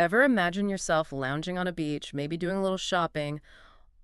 Ever imagine yourself lounging on a beach, maybe doing a little shopping,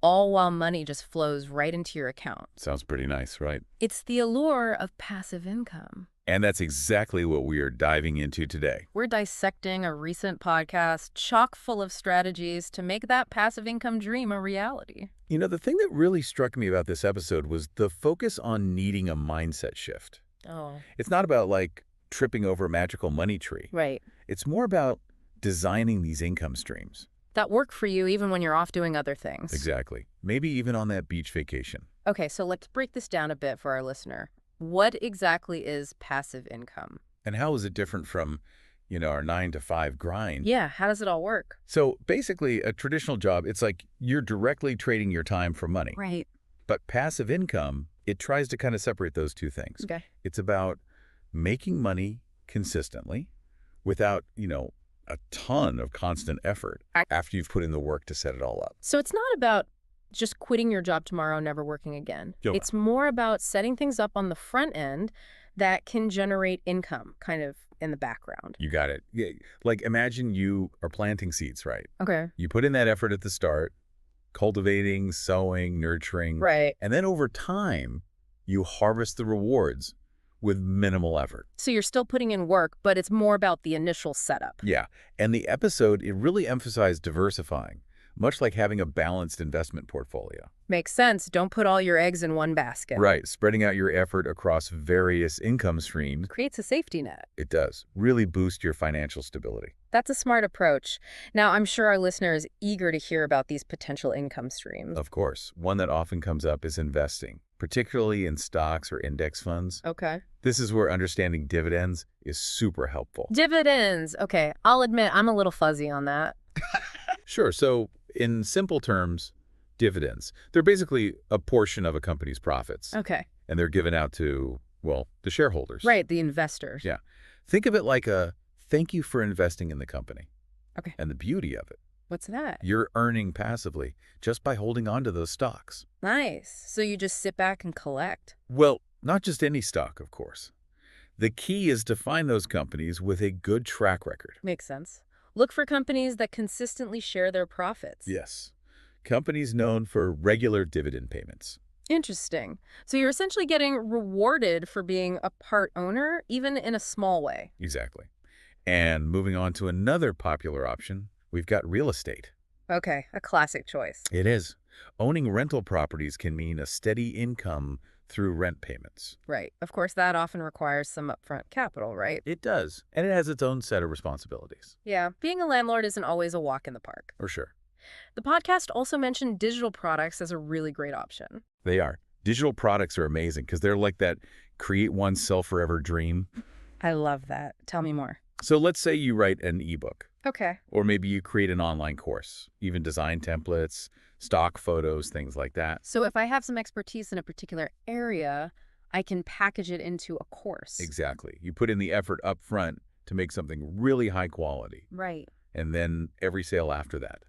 all while money just flows right into your account? Sounds pretty nice, right? It's the allure of passive income. And that's exactly what we are diving into today. We're dissecting a recent podcast chock full of strategies to make that passive income dream a reality. You know, the thing that really struck me about this episode was the focus on needing a mindset shift. Oh, It's not about, like, tripping over a magical money tree. right. It's more about designing these income streams. That work for you even when you're off doing other things. Exactly. Maybe even on that beach vacation. Okay, so let's break this down a bit for our listener. What exactly is passive income? And how is it different from, our 9-to-5 grind? Yeah, how does it all work? So basically, a traditional job, it's like you're directly trading your time for money. Right. But passive income, it tries to kind of separate those two things. Okay. It's about making money consistently without, a ton of constant effort after you've put in the work to set it all up. So it's not about just quitting your job tomorrow and never working again. Yeah. It's more about setting things up on the front end that can generate income kind of in the background. You got it. Yeah. Like imagine you are planting seeds, right? Okay. You put in that effort at the start, cultivating, sowing, nurturing. Right. And then over time, you harvest the rewards with minimal effort. So you're still putting in work, but it's more about the initial setup. Yeah. And the episode, it really emphasized diversifying, much like having a balanced investment portfolio. Makes sense. Don't put all your eggs in one basket. Right. Spreading out your effort across various income streams, Creates a safety net. it does really boost your financial stability. That's a smart approach. Now, I'm sure our listener is eager to hear about these potential income streams. Of course, one that often comes up is investing, particularly in stocks or index funds. Okay. This is where understanding dividends is super helpful. Dividends. Okay, I'll admit I'm a little fuzzy on that. Sure. So in simple terms, dividends, they're basically a portion of a company's profits. Okay. And they're given out to, the shareholders. Right, the investors. Yeah. Think of it like a thank you for investing in the company. Okay. And the beauty of it, What's that? you're earning passively just by holding on to those stocks. Nice. So you just sit back and collect. Well, not just any stock, of course. The key is to find those companies with a good track record. Makes sense. Look for companies that consistently share their profits. Yes. Companies known for regular dividend payments. Interesting. So you're essentially getting rewarded for being a part owner, even in a small way. Exactly. And moving on to another popular option, we've got real estate. Okay, a classic choice. It is. Owning rental properties can mean a steady income through rent payments. Right. Of course, that often requires some upfront capital, right? It does. And it has its own set of responsibilities. Yeah, being a landlord isn't always a walk in the park. For sure. The podcast also mentioned digital products as a really great option. They are. Digital products are amazing because they're like that create oneself forever dream. I love that. Tell me more. So let's say you write an ebook, Okay. or maybe you create an online course, even design templates, stock photos, things like that. So if I have some expertise in a particular area, I can package it into a course. Exactly. You put in the effort up front to make something really high quality, Right. and then every sale after that.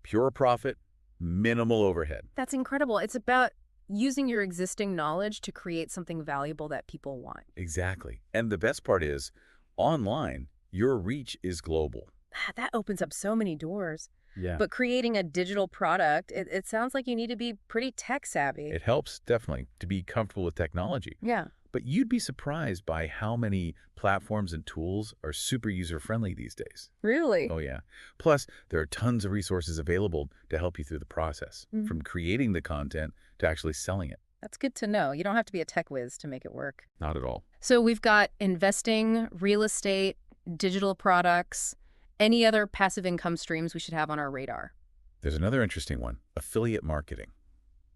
Pure profit, minimal overhead. That's incredible. It's about using your existing knowledge to create something valuable that people want. Exactly. And the best part is, online, your reach is global. That opens up so many doors. Yeah. But creating a digital product, it sounds like you need to be pretty tech savvy. It helps, definitely, to be comfortable with technology. Yeah. But you'd be surprised by how many platforms and tools are super user-friendly these days. Really? Oh, yeah. Plus, there are tons of resources available to help you through the process, Mhm. from creating the content to actually selling it. That's good to know. You don't have to be a tech whiz to make it work. Not at all. So we've got investing, real estate, digital products, any other passive income streams we should have on our radar. There's another interesting one, affiliate marketing.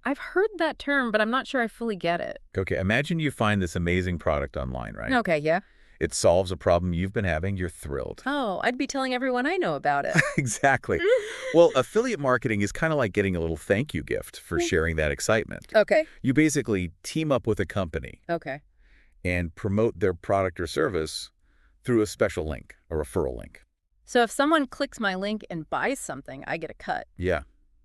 I've heard that term, but I'm not sure I fully get it. Okay, imagine you find this amazing product online, right? Okay, yeah. It solves a problem you've been having. You're thrilled. Oh, I'd be telling everyone I know about it. Exactly. Well, affiliate marketing is kind of like getting a little thank you gift for sharing that excitement. Okay. You basically team up with a company Okay. and promote their product or service through a special link, a referral link. So if someone clicks my link and buys something, I get a cut. Yeah,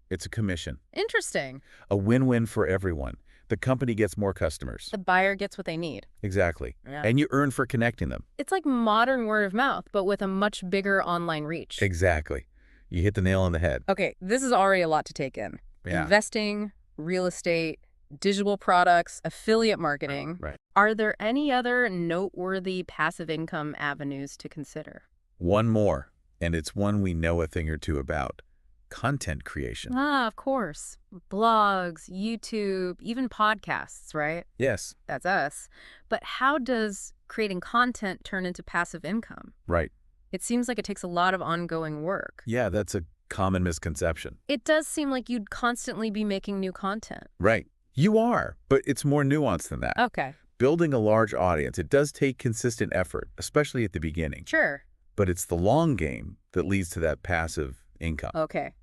it's a commission. Interesting. A win-win for everyone. The company gets more customers. The buyer gets what they need. Exactly. Yeah. And you earn for connecting them. It's like modern word of mouth, but with a much bigger online reach. Exactly. You hit the nail on the head. Okay, this is already a lot to take in. Yeah. Investing, real estate, digital products, affiliate marketing. Right. Are there any other noteworthy passive income avenues to consider? One more, and it's one we know a thing or two about. Content creation. Ah, of course. Blogs, YouTube, even podcasts, right? Yes. That's us. But how does creating content turn into passive income? Right. It seems like it takes a lot of ongoing work. Yeah, that's a common misconception. It does seem like you'd constantly be making new content. Right. You are, but it's more nuanced than that. Okay, Building a large audience, it does take consistent effort, especially at the beginning. sure. But it's the long game that leads to that passive income. Okay,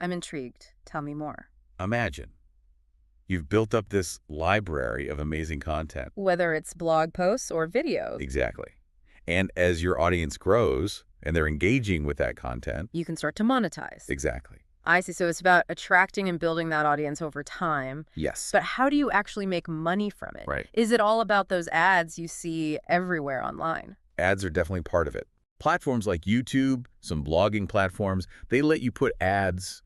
I'm intrigued. Tell me more. Imagine you've built up this library of amazing content. Whether it's blog posts or videos, Exactly. And as your audience grows and they're engaging with that content, you can start to monetize. exactly. I see. So it's about attracting and building that audience over time. Yes. But how do you actually make money from it? Right. Is it all about those ads you see everywhere online? Ads are definitely part of it. Platforms like YouTube, some blogging platforms, they let you put ads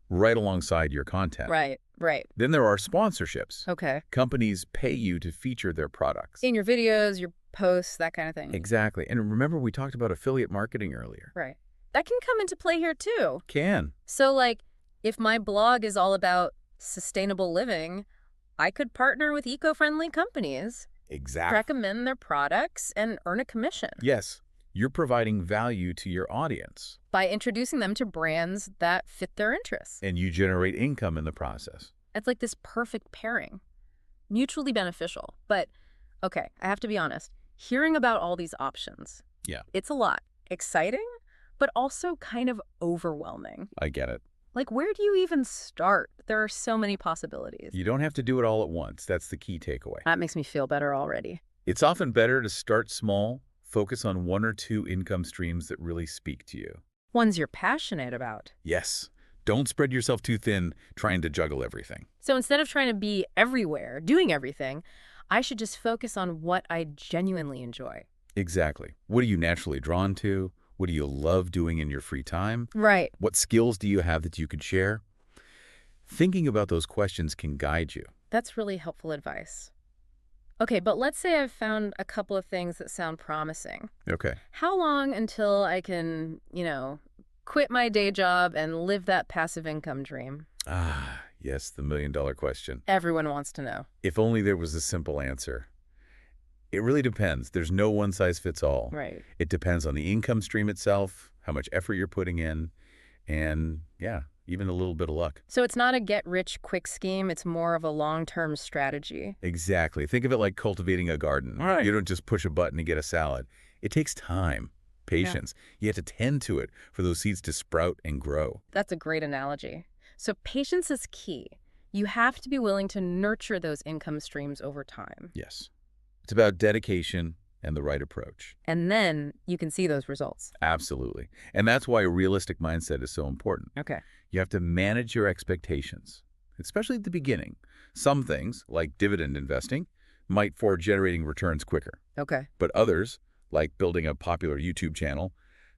right alongside your content. Right, right. Then there are sponsorships. Okay. Companies pay you to feature their products. In your videos, your posts, that kind of thing. Exactly. And remember, we talked about affiliate marketing earlier. Right. That can come into play here too. Can. So like, if my blog is all about sustainable living, I could partner with eco-friendly companies, Exactly. recommend their products, and earn a commission Yes. You're providing value to your audience, by introducing them to brands that fit their interests. and you generate income in the process. It's like this perfect pairing, mutually beneficial. But okay, I have to be honest, hearing about all these options, Yeah. it's a lot. Exciting, but also kind of overwhelming. I get it. Like, where do you even start? There are so many possibilities. You don't have to do it all at once. That's the key takeaway. That makes me feel better already. It's often better to start small, focus on one or two income streams that really speak to you. Ones you're passionate about. Yes. Don't spread yourself too thin trying to juggle everything. So instead of trying to be everywhere, doing everything, I should just focus on what I genuinely enjoy. Exactly. What are you naturally drawn to? What do you love doing in your free time? Right. What skills do you have that you could share? Thinking about those questions can guide you. That's really helpful advice. Okay, but let's say I've found a couple of things that sound promising. Okay. How long until I can, quit my day job and live that passive income dream? Ah, yes, the million-dollar question. Everyone wants to know. If only there was a simple answer. It really depends. There's no one-size-fits-all. Right. It depends on the income stream itself, how much effort you're putting in, and, yeah, even a little bit of luck. So it's not a get-rich-quick scheme. It's more of a long-term strategy. Exactly. Think of it like cultivating a garden. Right. You don't just push a button and get a salad. It takes time, patience. You have to tend to it for those seeds to sprout and grow. That's a great analogy. So patience is key. You have to be willing to nurture those income streams over time. Yes. It's about dedication and the right approach. And then you can see those results. Absolutely. And that's why a realistic mindset is so important. Okay. You have to manage your expectations, especially at the beginning. Some things, like dividend investing, might forward generating returns quicker. Okay. But others, like building a popular YouTube channel,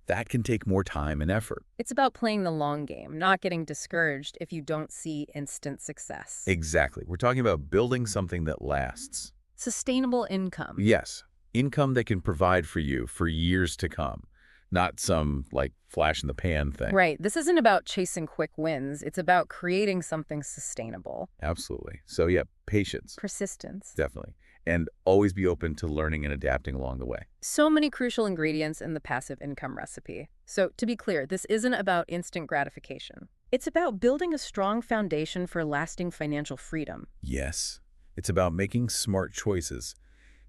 that can take more time and effort. It's about playing the long game, not getting discouraged if you don't see instant success. Exactly. We're talking about building something that lasts. Sustainable income. Yes. Income that can provide for you for years to come, not some, like, flash-in-the-pan thing. Right. This isn't about chasing quick wins. It's about creating something sustainable. Absolutely. So, yeah, patience. Persistence. Definitely. And always be open to learning and adapting along the way. So many crucial ingredients in the passive income recipe. So to be clear, this isn't about instant gratification. It's about building a strong foundation for lasting financial freedom. Yes. It's about making smart choices,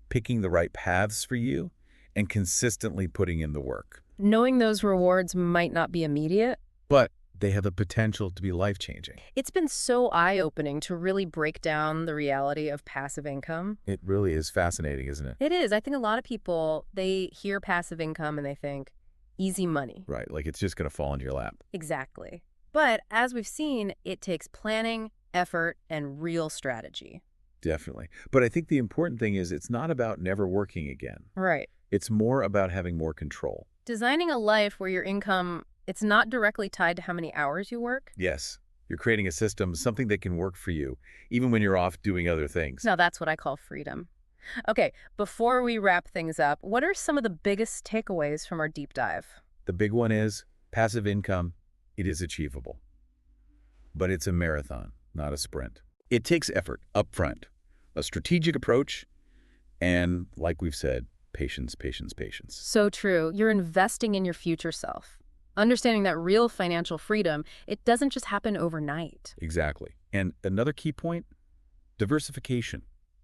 picking the right paths for you, and consistently putting in the work. Knowing those rewards might not be immediate, But they have the potential to be life-changing. it's been so eye-opening to really break down the reality of passive income. It really is fascinating, isn't it? It is. I think a lot of people, they hear passive income and they think, easy money. Right, like it's just going to fall into your lap. Exactly. But as we've seen, it takes planning, effort, and real strategy. Definitely. But I think the important thing is it's not about never working again. Right. It's more about having more control. Designing a life where your income, it's not directly tied to how many hours you work. Yes, you're creating a system, something that can work for you, even when you're off doing other things. Now that's what I call freedom. Okay, before we wrap things up, what are some of the biggest takeaways from our deep dive? The big one is passive income. It is achievable. But it's a marathon, not a sprint. It takes effort upfront, a strategic approach, and, like we've said, patience, patience, patience. So true. You're investing in your future self. Understanding that real financial freedom, it doesn't just happen overnight. Exactly. And another key point, diversification.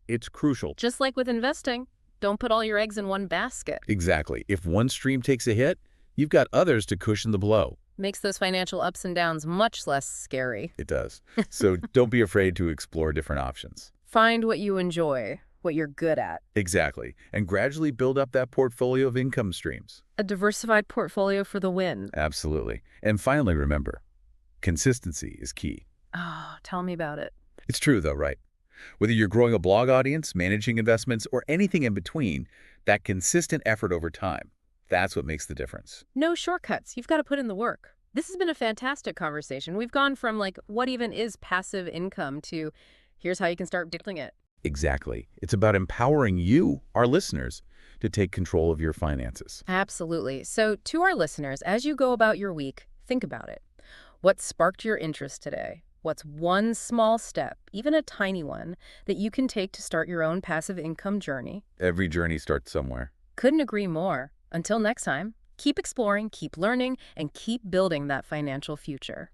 It's crucial. Just like with investing, don't put all your eggs in one basket. Exactly. If one stream takes a hit, you've got others to cushion the blow. Makes those financial ups and downs much less scary. It does. So don't be afraid to explore different options. Find what you enjoy, what you're good at. Exactly. And gradually build up that portfolio of income streams. A diversified portfolio for the win. Absolutely. And finally, remember, consistency is key. Oh, tell me about it. It's true, though, right? Whether you're growing a blog audience, managing investments, or anything in between, that consistent effort over time, that's what makes the difference. No shortcuts. You've got to put in the work. This has been a fantastic conversation. We've gone from, like, what even is passive income to here's how you can start building it. Exactly. It's about empowering you, our listeners, to take control of your finances. Absolutely. So to our listeners, as you go about your week, think about it. What sparked your interest today? What's one small step, even a tiny one, that you can take to start your own passive income journey? Every journey starts somewhere. Couldn't agree more. Until next time, keep exploring, keep learning, and keep building that financial future.